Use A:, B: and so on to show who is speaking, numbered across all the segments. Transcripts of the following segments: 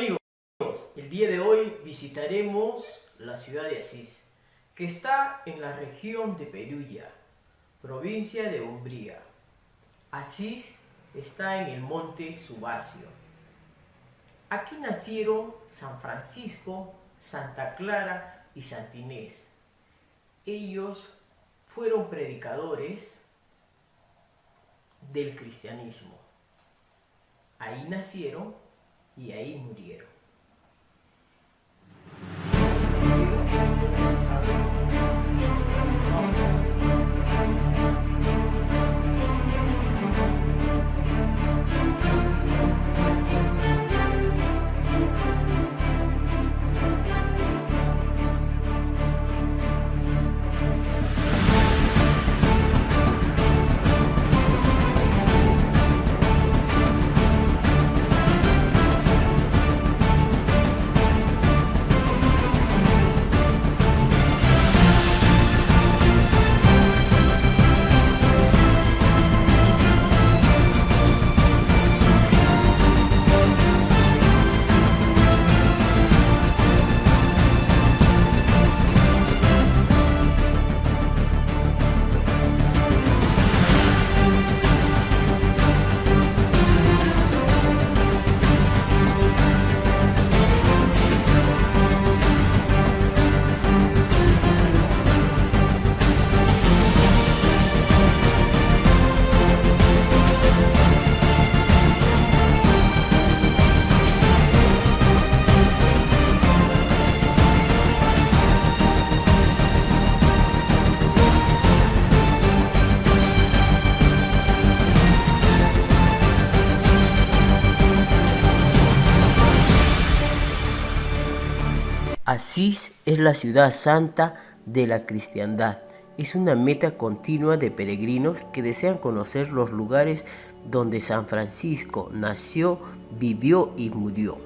A: amigos, el día de hoy visitaremos la ciudad de Asís, que está en la región de Perugia, provincia de Umbría. Asís está en el monte Subasio. Aquí nacieron San Francisco, Santa Clara y Santa Inés. Ellos fueron predicadores del cristianismo. Ahí nacieron y ahí murieron. Asís es la ciudad santa de la cristiandad. Es una meta continua de peregrinos que desean conocer los lugares donde San Francisco nació, vivió y murió.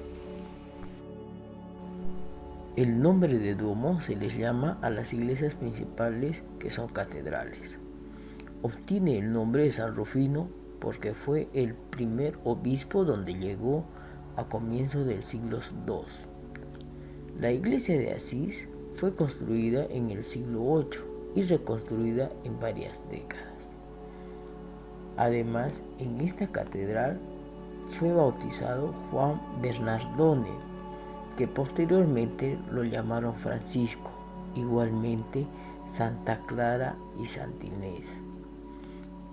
A: El nombre de Duomo se les llama a las iglesias principales que son catedrales. Obtiene el nombre de San Rufino porque fue el primer obispo donde llegó a comienzos del siglo II. La iglesia de Asís fue construida en el siglo VIII y reconstruida en varias décadas. Además, en esta catedral fue bautizado Juan Bernardone, que posteriormente lo llamaron Francisco, igualmente Santa Clara y Santa Inés.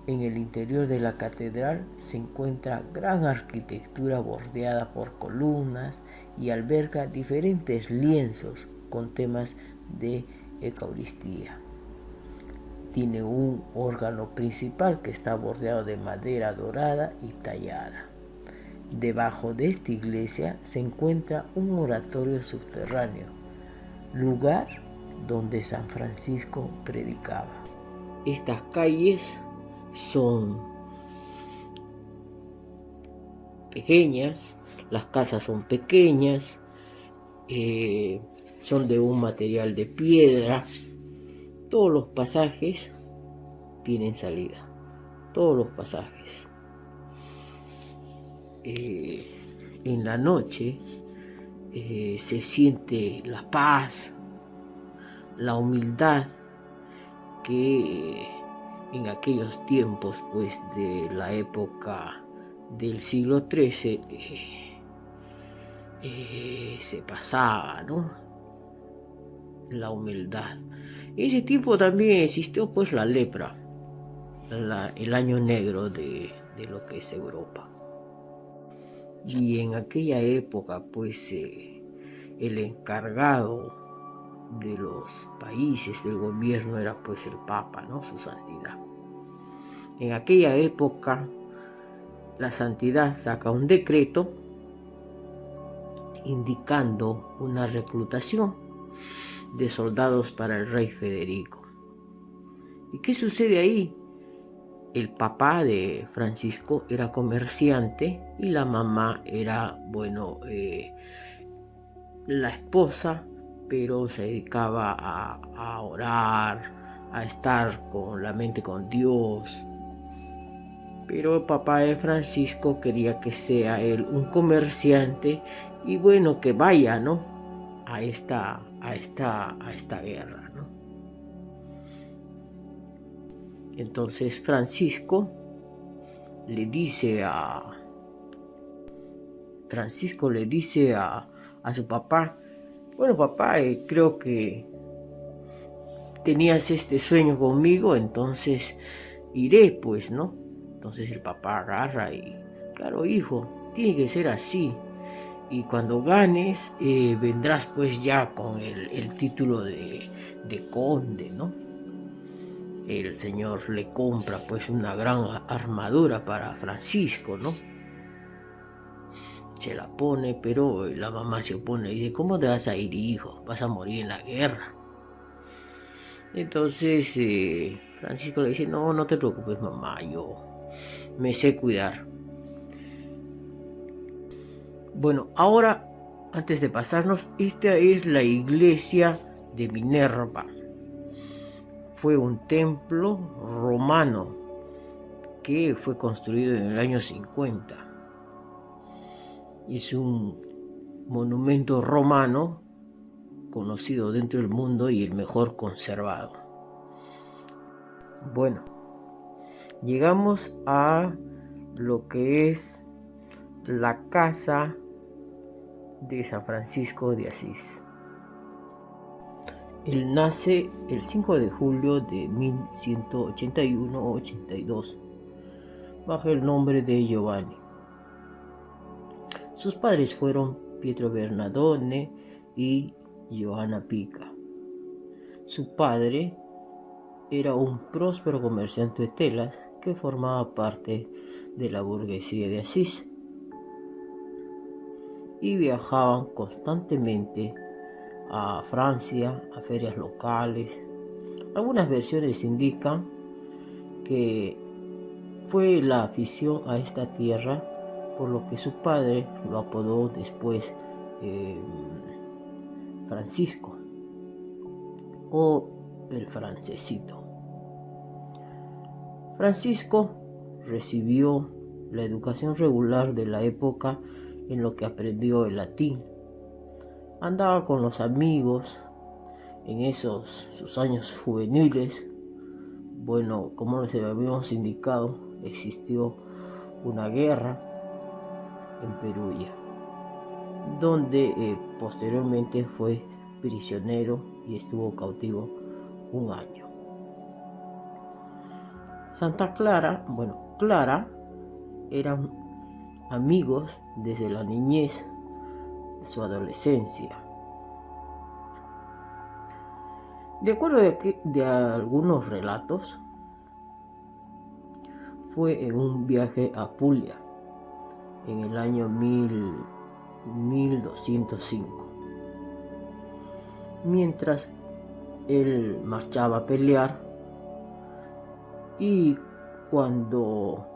A: En el interior de la catedral se encuentra gran arquitectura bordeada por columnas y alberga diferentes lienzos con temas de Eucaristía. Tiene un órgano principal que está bordeado de madera dorada y tallada. Debajo de esta iglesia se encuentra un oratorio subterráneo, lugar donde San Francisco predicaba. Estas calles son pequeñas, las casas son pequeñas, son de un material de piedra. Todos los pasajes tienen salida, todos los pasajes. En la noche se siente la paz, la humildad que en aquellos tiempos pues de la época del siglo XIII se pasaba, ¿no? La humildad. En ese tiempo también existió pues la lepra, el año negro de lo que es Europa. Y en aquella época pues el encargado de los países del gobierno era pues el Papa, ¿no? Su santidad. En aquella época la santidad saca un decreto indicando una reclutación de soldados para el rey Federico. ¿Y qué sucede ahí? El papá de Francisco era comerciante y la mamá era, la esposa, pero se dedicaba a orar, a estar con la mente con Dios. Pero el papá de Francisco quería que sea él un comerciante y bueno, que vaya, ¿no? A esta guerra, ¿no? Entonces Francisco le dice a su papá, bueno papá, creo que tenías este sueño conmigo, entonces iré pues, ¿no? Entonces el papá agarra y, claro hijo, tiene que ser así. Y cuando ganes, vendrás pues ya con el título de conde, ¿no? El señor le compra pues una gran armadura para Francisco, ¿no? Se la pone, pero la mamá se opone y dice, ¿cómo te vas a ir, hijo? Vas a morir en la guerra. Entonces Francisco le dice, no, no te preocupes mamá, yo me sé cuidar. Bueno, ahora, antes de pasarnos, esta es la iglesia de Minerva. Fue un templo romano que fue construido en el año 50. Es un monumento romano conocido dentro del mundo y el mejor conservado. Bueno, llegamos a lo que es la casa de San Francisco de Asís. Él nace el 5 de julio de 1181-82 bajo el nombre de Giovanni. Sus padres fueron Pietro Bernardone y Johanna Pica. Su padre era un próspero comerciante de telas que formaba parte de la burguesía de Asís y viajaban constantemente a Francia, a ferias locales. Algunas versiones indican que fue la afición a esta tierra por lo que su padre lo apodó después Francisco o el francesito. Francisco recibió la educación regular de la época en lo que aprendió el latín. Andaba con los amigos en esos sus años juveniles. Bueno, como les habíamos indicado, existió una guerra en Perugia, donde posteriormente fue prisionero y estuvo cautivo un año. Santa Clara, Clara, eran amigos desde la niñez, su adolescencia. De acuerdo de algunos relatos, fue en un viaje a Puglia en el año 1205. Mientras él marchaba a pelear y cuando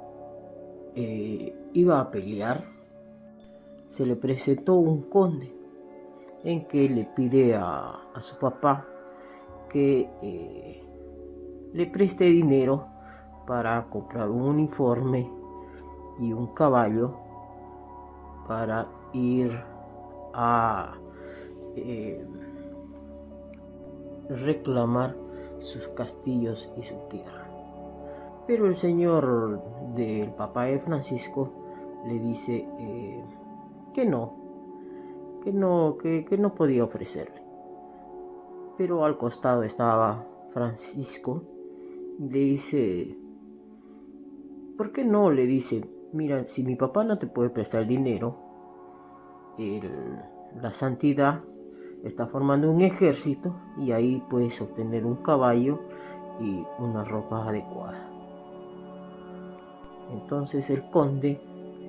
A: iba a pelear se le presentó un conde en que le pide a su papá que le preste dinero para comprar un uniforme y un caballo para ir a reclamar sus castillos y su tierra. Pero el señor del papá de Francisco le dice que no podía ofrecerle. Pero al costado estaba Francisco y le dice, ¿por qué no? Le dice, mira, si mi papá no te puede prestar dinero, la santidad está formando un ejército y ahí puedes obtener un caballo y una ropa adecuada. Entonces el conde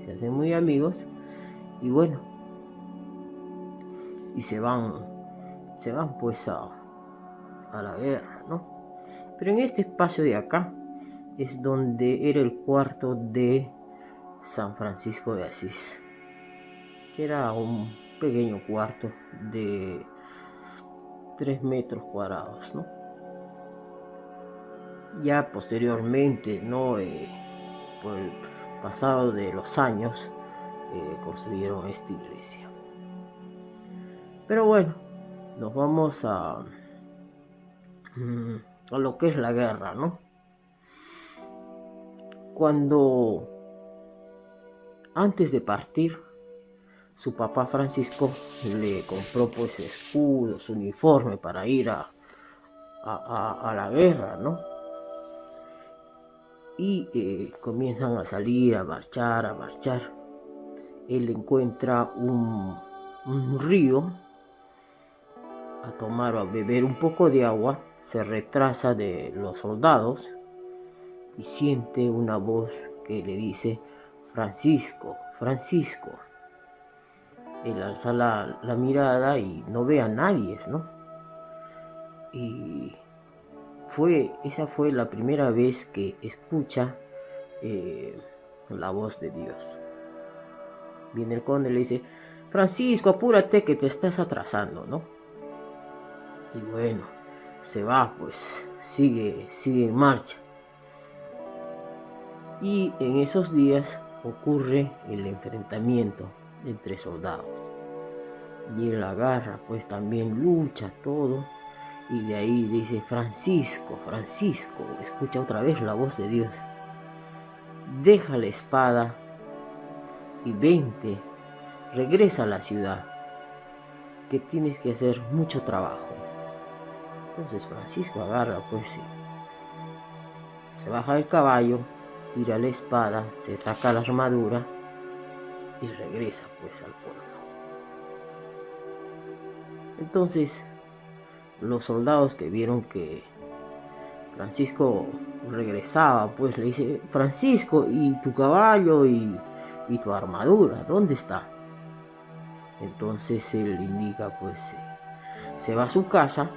A: se hace muy amigos y bueno, y se van pues a la guerra, ¿no? Pero en este espacio de acá es donde era el cuarto de San Francisco de Asís, que era un pequeño cuarto de 3 metros cuadrados, ¿no? Ya posteriormente, ¿no? Por el pasado de los años, construyeron esta iglesia. Pero bueno, nos vamos a lo que es la guerra, ¿no? Cuando antes de partir, su papá Francisco le compró pues escudos, uniforme para ir a la guerra, ¿no? Y comienzan a salir, a marchar, a marchar. Él encuentra un río a tomar o a beber un poco de agua, se retrasa de los soldados y siente una voz que le dice: Francisco, Francisco. Él alza la mirada y no ve a nadie, ¿no? Y esa fue la primera vez que escucha la voz de Dios. Viene el conde y le dice: Francisco, apúrate que te estás atrasando, ¿no? Y bueno, se va, pues sigue en marcha. Y en esos días ocurre el enfrentamiento entre soldados. Y él agarra, pues también lucha todo. Y de ahí dice: Francisco, Francisco, escucha otra vez la voz de Dios. Deja la espada y vente, regresa a la ciudad, que tienes que hacer mucho trabajo. Entonces Francisco agarra, pues se baja del caballo, tira la espada, se saca la armadura y regresa pues al pueblo. Entonces los soldados que vieron que Francisco regresaba, pues le dice: Francisco, ¿y tu caballo y tu armadura? ¿Dónde está? Entonces él indica, pues se va a su casa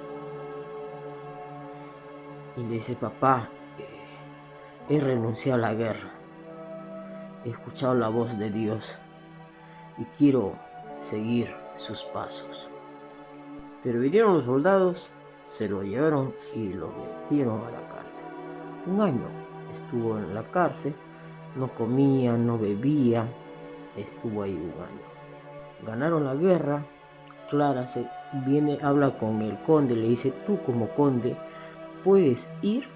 A: y le dice: papá, he renunciado a la guerra, he escuchado la voz de Dios y quiero seguir sus pasos. Pero vinieron los soldados, se lo llevaron y lo metieron a la cárcel. 1 año estuvo en la cárcel, no comía, no bebía, estuvo ahí 1 año. Ganaron la guerra. Clara viene, habla con el conde, le dice: tú como conde puedes ir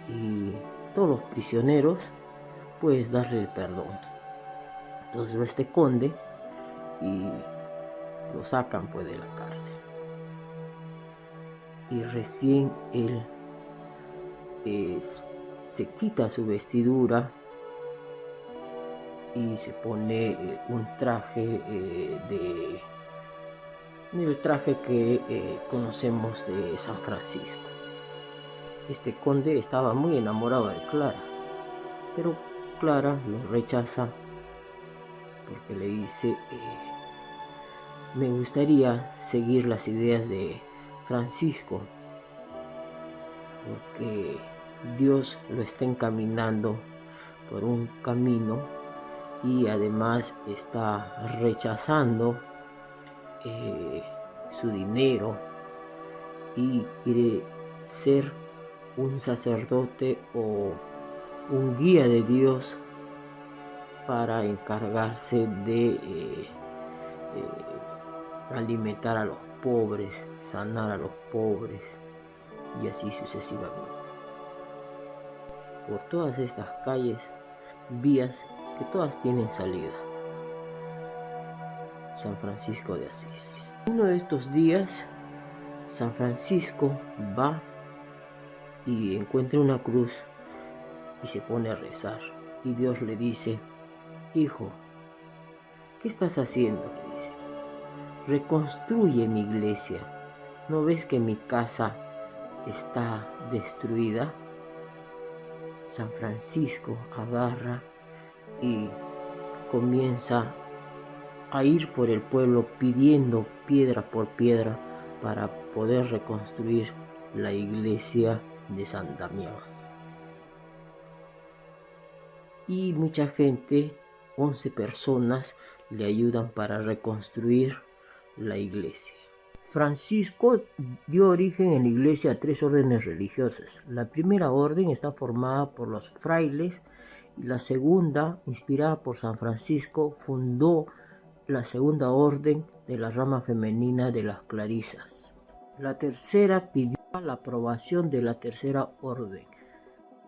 A: y todos los prisioneros puedes darle el perdón. Entonces va este conde y lo sacan pues de la cárcel. Y recién él se quita su vestidura y se pone un traje el traje que conocemos de San Francisco. Este conde estaba muy enamorado de Clara, pero Clara lo rechaza porque le dice: me gustaría seguir las ideas de Francisco, porque Dios lo está encaminando por un camino y además está rechazando su dinero y quiere ser un sacerdote o un guía de Dios para encargarse de alimentar a los pobres, sanar a los pobres y así sucesivamente. Por todas estas calles, vías que todas tienen salida. San Francisco de Asís. Uno de estos días, San Francisco va y encuentra una cruz y se pone a rezar. Y Dios le dice: hijo, ¿qué estás haciendo? Le dice: reconstruye mi iglesia. ¿No ves que mi casa está destruida? San Francisco agarra y comienza a ir por el pueblo pidiendo piedra por piedra para poder reconstruir la iglesia de San Damián. Y mucha gente, 11 personas, le ayudan para reconstruir la iglesia. Francisco dio origen en la iglesia a 3 órdenes religiosas. La primera orden está formada por los frailes y la segunda, inspirada por San Francisco, fundó la segunda orden de la rama femenina de las clarisas. La tercera pidió la aprobación de la tercera orden.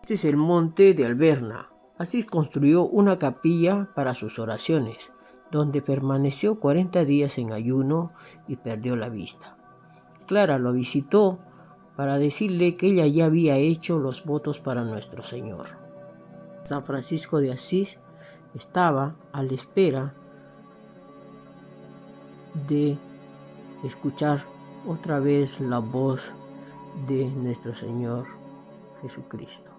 A: Este es el monte de Alberna. Asís construyó una capilla para sus oraciones, donde permaneció 40 días en ayuno y perdió la vista. Clara lo visitó para decirle que ella ya había hecho los votos para nuestro Señor. San Francisco de Asís estaba a la espera de escuchar otra vez la voz de nuestro Señor Jesucristo.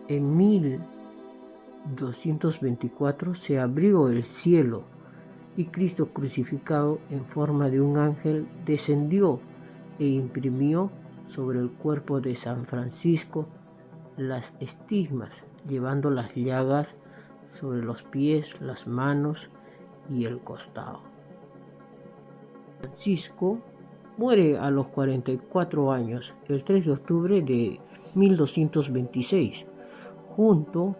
A: En 1224 se abrió el cielo y Cristo crucificado en forma de un ángel descendió e imprimió sobre el cuerpo de San Francisco las estigmas, llevando las llagas sobre los pies, las manos y el costado. Francisco muere a los 44 años, el 3 de octubre de 1226, junto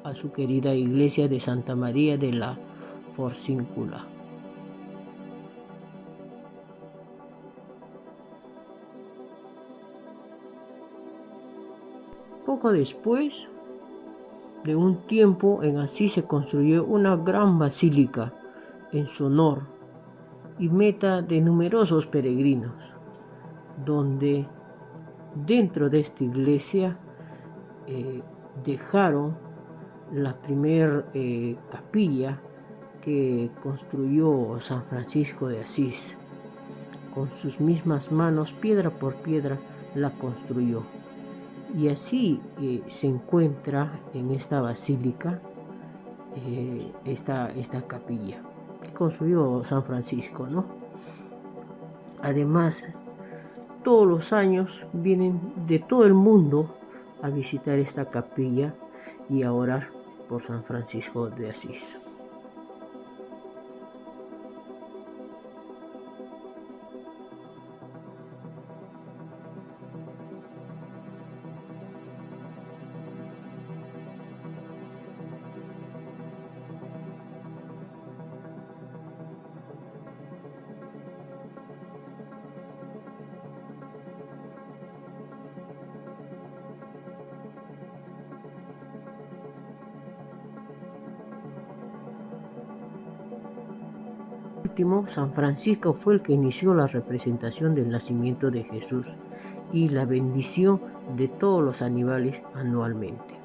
A: a su querida iglesia de Santa María de la Forcíncula. Poco después de un tiempo, en Asís se construyó una gran basílica en su honor y meta de numerosos peregrinos, donde dentro de esta iglesia dejaron la primera capilla que construyó San Francisco de Asís. Con sus mismas manos, piedra por piedra, la construyó. Y así se encuentra en esta basílica esta capilla que construyó San Francisco, ¿no? Además, todos los años vienen de todo el mundo a visitar esta capilla y a orar por San Francisco de Asís. Último, San Francisco fue el que inició la representación del nacimiento de Jesús y la bendición de todos los animales anualmente.